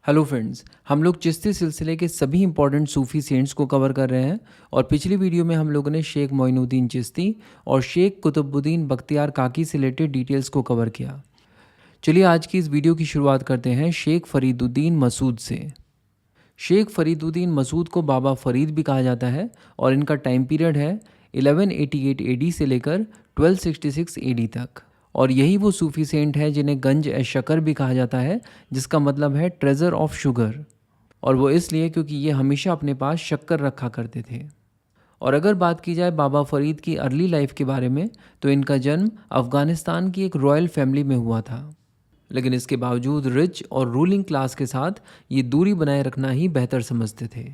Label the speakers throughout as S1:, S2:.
S1: Hello friends, हम लोग चिश्ती सिलसिले के सभी इंपॉर्टेंट सूफ़ी सेंट्स को कवर कर रहे हैं और पिछली वीडियो में हम लोगों ने शेख मोइनुद्दीन चिश्ती और शेख कुतुबुद्दीन बख्तियार काकी से रिलेटेड डिटेल्स को कवर किया। चलिए आज की इस वीडियो की शुरुआत करते हैं शेख फरीदुद्दीन मसूद से। शेख फरीदुद्दीन मसूद को बाबा फरीद भी कहा जाता है और इनका टाइम पीरियड है 1188 एडी से लेकर 1266 एडी तक। और यही वो सूफ़ी सेंट है जिन्हें गंज ए शकर भी कहा जाता है, जिसका मतलब है ट्रेज़र ऑफ शुगर। और वो इसलिए क्योंकि ये हमेशा अपने पास शक्कर रखा करते थे। और अगर बात की जाए बाबा फरीद की अर्ली लाइफ के बारे में, तो इनका जन्म अफ़गानिस्तान की एक रॉयल फैमिली में हुआ था, लेकिन इसके बावजूद रिच और रूलिंग क्लास के साथ ये दूरी बनाए रखना ही बेहतर समझते थे।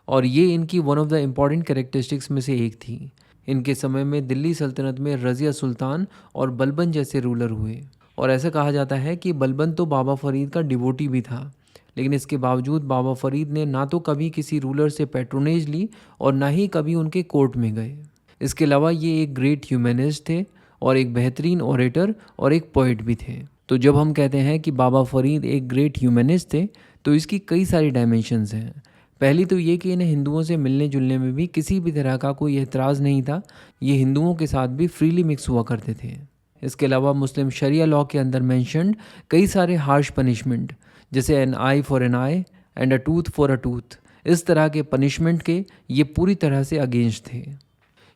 S1: और ये इनकी one of the important characteristics में से एक थी। इनके समय में दिल्ली सल्तनत में रज़िया सुल्तान और बलबन जैसे रूलर हुए, और ऐसा कहा जाता है कि बलबन तो बाबा फरीद का डिवोटी भी था, लेकिन इसके बावजूद बाबा फरीद ने ना तो कभी किसी रूलर से पैट्रोनेज ली और ना ही कभी उनके कोर्ट में गए। इसके अलावा ये एक ग्रेट ह्यूमनिस्ट थे और एक बेहतरीन ओरेटर और एक पोइट भी थे। तो जब हम कहते हैं कि बाबा फरीद एक ग्रेट ह्यूमनिस्ट थे, तो इसकी कई सारी डायमेंशंस हैं। पहली तो ये कि इन्हें हिंदुओं से मिलने जुलने में भी किसी भी तरह का कोई एतराज़ नहीं था। ये हिंदुओं के साथ भी फ्रीली मिक्स हुआ करते थे। इसके अलावा मुस्लिम शरिया लॉ के अंदर मेंशन्ड कई सारे हार्श पनिशमेंट, जैसे an eye for an eye and a tooth for a tooth, इस तरह के पनिशमेंट के ये पूरी तरह से अगेंस्ट थे।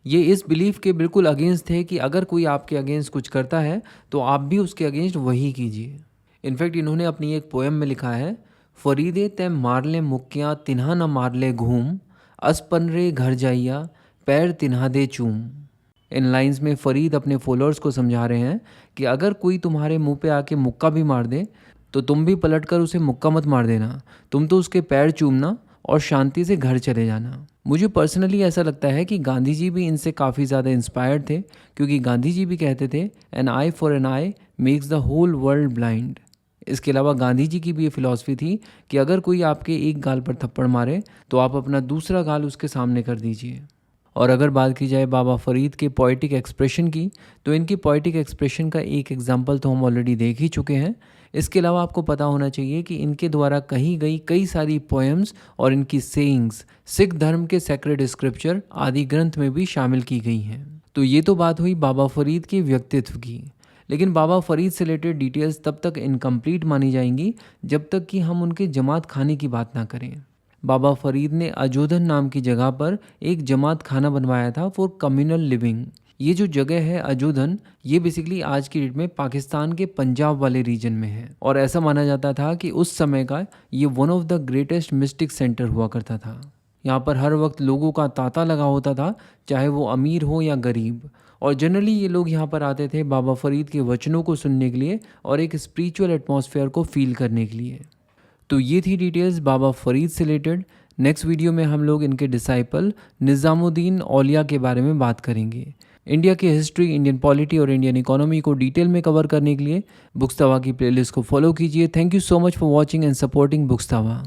S1: ये इस बिलीफ के बिल्कुल अगेंस्ट थे कि अगर कोई आपके अगेंस्ट कुछ करता है तो आप भी उसके अगेंस्ट वही कीजिए। इनफैक्ट इन्होंने अपनी एक पोएम में लिखा है, फरीदे तय मारले मुक्कियाँ तिन्हा न मारले घूम, असपनरे घर जाइया पैर तिन्हा दे चूम। इन लाइंस में फ़रीद अपने फॉलोअर्स को समझा रहे हैं कि अगर कोई तुम्हारे मुंह पे आके मुक्का भी मार दे तो तुम भी पलटकर उसे मुक्का मत मार देना, तुम तो उसके पैर चूमना और शांति से घर चले जाना। मुझे पर्सनली ऐसा लगता है कि गांधी जी भी इनसे काफ़ी ज़्यादा इंस्पायर्ड थे, क्योंकि गांधी जी भी कहते थे an eye for an eye makes the whole world blind. इसके अलावा गांधी जी की भी ये फिलॉसफी थी कि अगर कोई आपके एक गाल पर थप्पड़ मारे तो आप अपना दूसरा गाल उसके सामने कर दीजिए। और अगर बात की जाए बाबा फरीद के पोइटिक एक्सप्रेशन की, तो इनकी पोइटिक एक्सप्रेशन का एक एग्जाम्पल तो हम ऑलरेडी देख ही चुके हैं। इसके अलावा आपको पता होना चाहिए कि इनके द्वारा कही गई कई सारी पोएम्स और इनकी सेइंग्स सिख धर्म के सेक्रेड स्क्रिप्चर आदि ग्रंथ में भी शामिल की गई हैं। तो ये तो बात हुई बाबा फरीद के व्यक्तित्व की, लेकिन बाबा फरीद से रिलेटेड डिटेल्स तब तक इनकम्प्लीट मानी जाएंगी जब तक कि हम उनके जमात खाने की बात ना करें। बाबा फरीद ने अजोधन नाम की जगह पर एक जमात खाना बनवाया था फॉर कम्युनल लिविंग। ये जो जगह है अजोधन, ये बेसिकली आज की डेट में पाकिस्तान के पंजाब वाले रीजन में है, और ऐसा माना जाता था कि उस समय का ये one of the greatest mistake centre हुआ करता था। यहाँ पर हर वक्त लोगों का तांता लगा होता था, चाहे वो अमीर हो या गरीब। और जनरली ये लोग यहाँ पर आते थे बाबा फरीद के वचनों को सुनने के लिए और एक स्पिरिचुअल एटमॉस्फेयर को फील करने के लिए। तो ये थी डिटेल्स बाबा फरीद से रिलेटेड। नेक्स्ट वीडियो में हम लोग इनके डिसाइपल निज़ामुद्दीन औलिया के बारे में बात करेंगे। इंडिया की हिस्ट्री, इंडियन पॉलिटी और इंडियन इकोनॉमी को डिटेल में कवर करने के लिए बुक्सतावा की प्लेलिस्ट को फॉलो कीजिए। Thank you so much for watching and supporting बुक्सतावा।